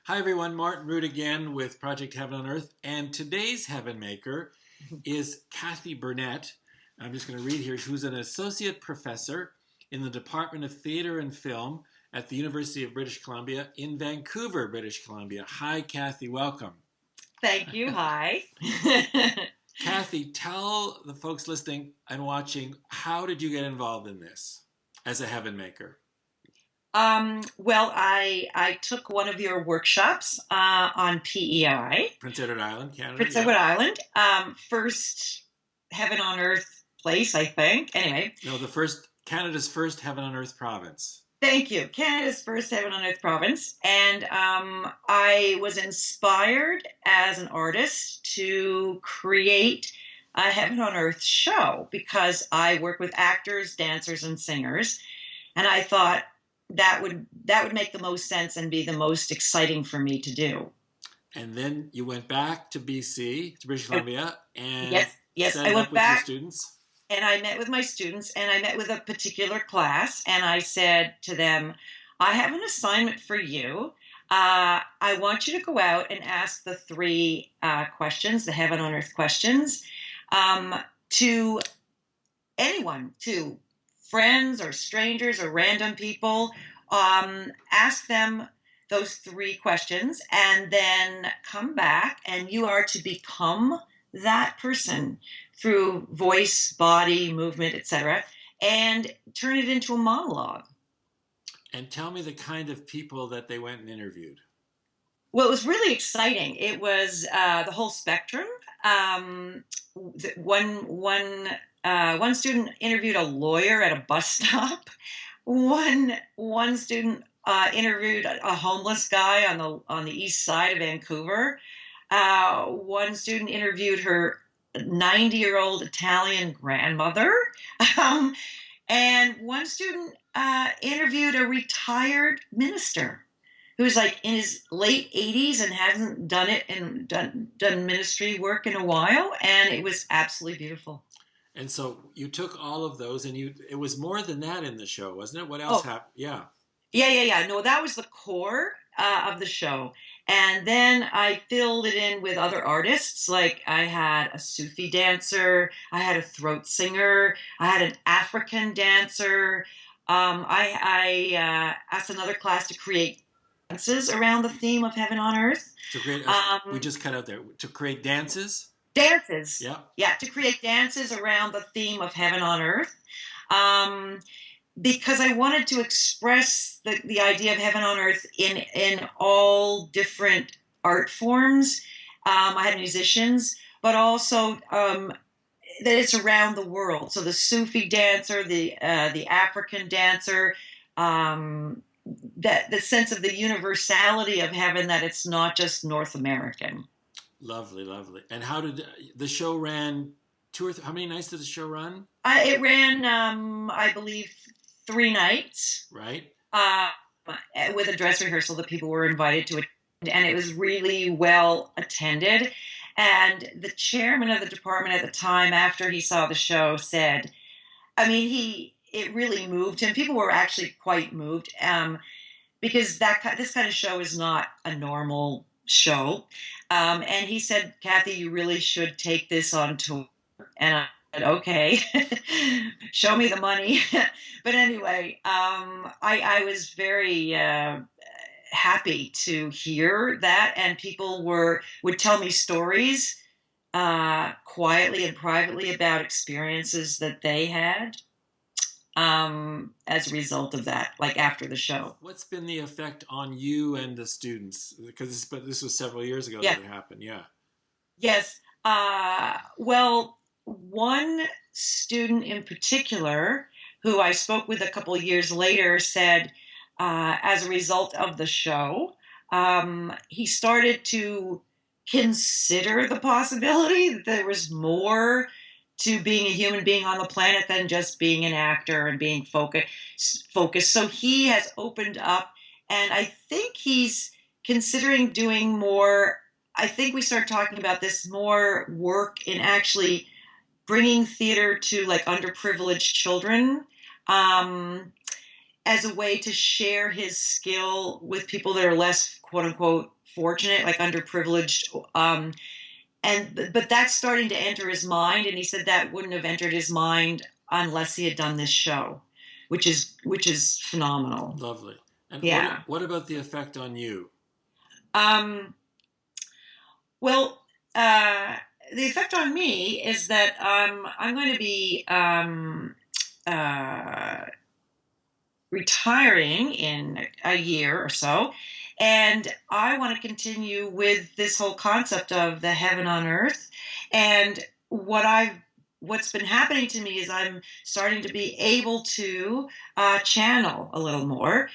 Hi everyone, Martin Root again with Project Heaven on Earth, and today's Heaven Maker is Cathy Burnett. I'm just going to read here. Who's an associate professor in the Department of Theatre and Film at the University of British Columbia in Vancouver, British Columbia. Hi, Cathy. Welcome. Thank you. Hi. Cathy, tell the folks listening and watching, how did you get involved in this as a Heaven Maker? Well, I took one of your workshops on PEI, Prince Edward Island, Canada. Prince Edward Island. First Heaven on Earth place, I think. Anyway. No, Canada's first Heaven on Earth province. Thank you. Canada's first Heaven on Earth province. And I was inspired as an artist to create a Heaven on Earth show because I work with actors, dancers, and singers. And I thought that would make the most sense and be the most exciting for me to do. And then you went back to BC, to British Columbia, and yes, set I it went up with back. your students. And I met with my students, and I met with a particular class, and I said to them, I have an assignment for you. I want you to go out and ask the three questions, the Heaven on Earth questions, to anyone, to friends or strangers or random people. Ask them those three questions, and then come back, and you are to become that person through voice, body, movement, etc., and turn it into a monologue. And tell me the kind of people that they went and interviewed. Well, it was really exciting. It was the whole spectrum. One student interviewed a lawyer at a bus stop. One student interviewed a homeless guy on the east side of Vancouver. One student interviewed her 90-year-old Italian grandmother. And one student interviewed a retired minister who's like in his late 80s and hasn't done ministry work in a while. And it was absolutely beautiful. And so you took all of those, and it was more than that in the show, wasn't it? What else happened? Yeah. Yeah. No, that was the core of the show. And then I filled it in with other artists. Like I had a Sufi dancer, I had a throat singer, I had an African dancer. I asked another class to create dances around the theme of Heaven on Earth. To create, we just cut out there. To create dances? Dances. Yeah, to create dances around the theme of Heaven on Earth. Because I wanted to express the idea of Heaven on Earth in all different art forms. I had musicians, but also that it's around the world. So the Sufi dancer, the African dancer, that the sense of the universality of heaven, that it's not just North American. Lovely, lovely. And how did the show ran? How many nights did the show run? It ran, I believe, 3 nights. Right. With a dress rehearsal that people were invited to attend, and it was really well attended. And the chairman of the department at the time, after he saw the show, said, it really moved him. People were actually quite moved because this kind of show is not a normal show. And he said, Cathy, you really should take this on tour. And I said, okay, show me the money. But anyway, I was very happy to hear that, and people would tell me stories quietly and privately about experiences that they had as a result of that, like after the show. What's been the effect on you and the students? Because this was several years ago that it happened. Yeah. Yes. Well, one student in particular, who I spoke with a couple of years later, said, as a result of the show, he started to consider the possibility that there was more to being a human being on the planet than just being an actor and being focused. So he has opened up, and I think he's considering doing more. I think we started talking about this, more work in actually bringing theater to like underprivileged children as a way to share his skill with people that are less, quote unquote, fortunate, like underprivileged. But that's starting to enter his mind, and he said that wouldn't have entered his mind unless he had done this show, which is phenomenal. Lovely. And Yeah. what about the effect on you? Um, well, uh, the effect on me is that I'm going to be uh, retiring in a year or so, and I want to continue with this whole concept of the heaven on earth. And what's been happening to me is I'm starting to be able to channel a little more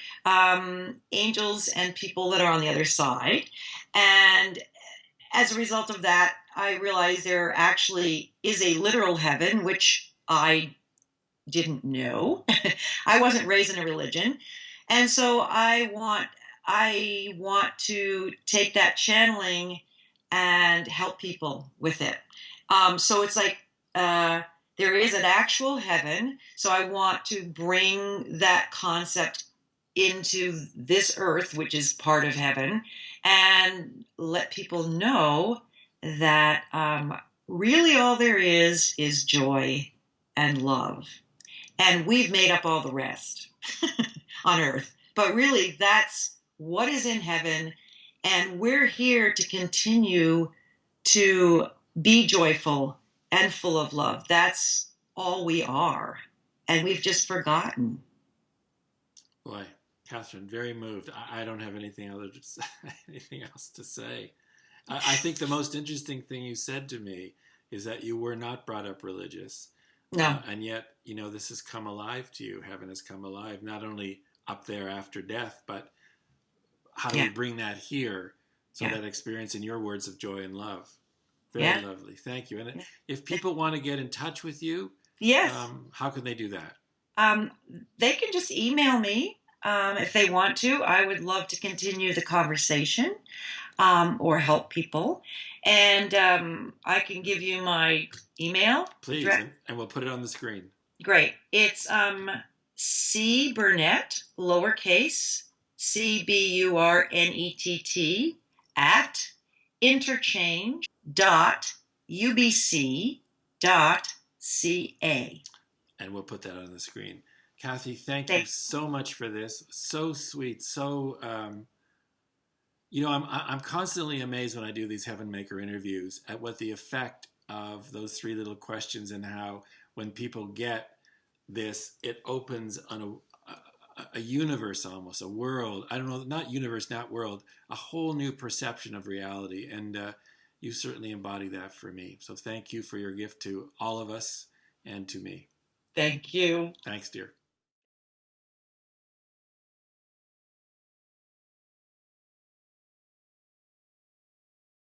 angels and people that are on the other side. And as a result of that, I realize there actually is a literal heaven, which I didn't know. I wasn't raised in a religion. And so I want to take that channeling and help people with it. So it's like uh, there is an actual heaven. So I want to bring that concept into this earth, which is part of heaven, and let people know that really all there is joy and love. And we've made up all the rest on earth. But really, that's what is in heaven. And we're here to continue to be joyful and full of love. That's all we are. And we've just forgotten. Boy, Catherine, very moved. I don't have anything anything else to say. I think the most interesting thing you said to me is that you were not brought up religious. No. And yet, this has come alive to you. Heaven has come alive, not only up there after death, but how do we bring that here so that experience, in your words, of joy and love? Very lovely. Thank you. And if people want to get in touch with you, yes, how can they do that? They can just email me if they want to. I would love to continue the conversation or help people. And I can give you my email. Please, and we'll put it on the screen. Great. It's C Burnett, lowercase, CBURNETT, at interchange.ubc.ca. And we'll put that on the screen. Cathy, thank you so much for this. So sweet. So, I'm constantly amazed when I do these Heaven Maker interviews at what the effect of those three little questions, and how when people get this, it opens on a universe, almost a world. I don't know, not universe, not world, a whole new perception of reality. And you certainly embody that for me. So thank you for your gift to all of us and to me. Thank you. Thanks, dear.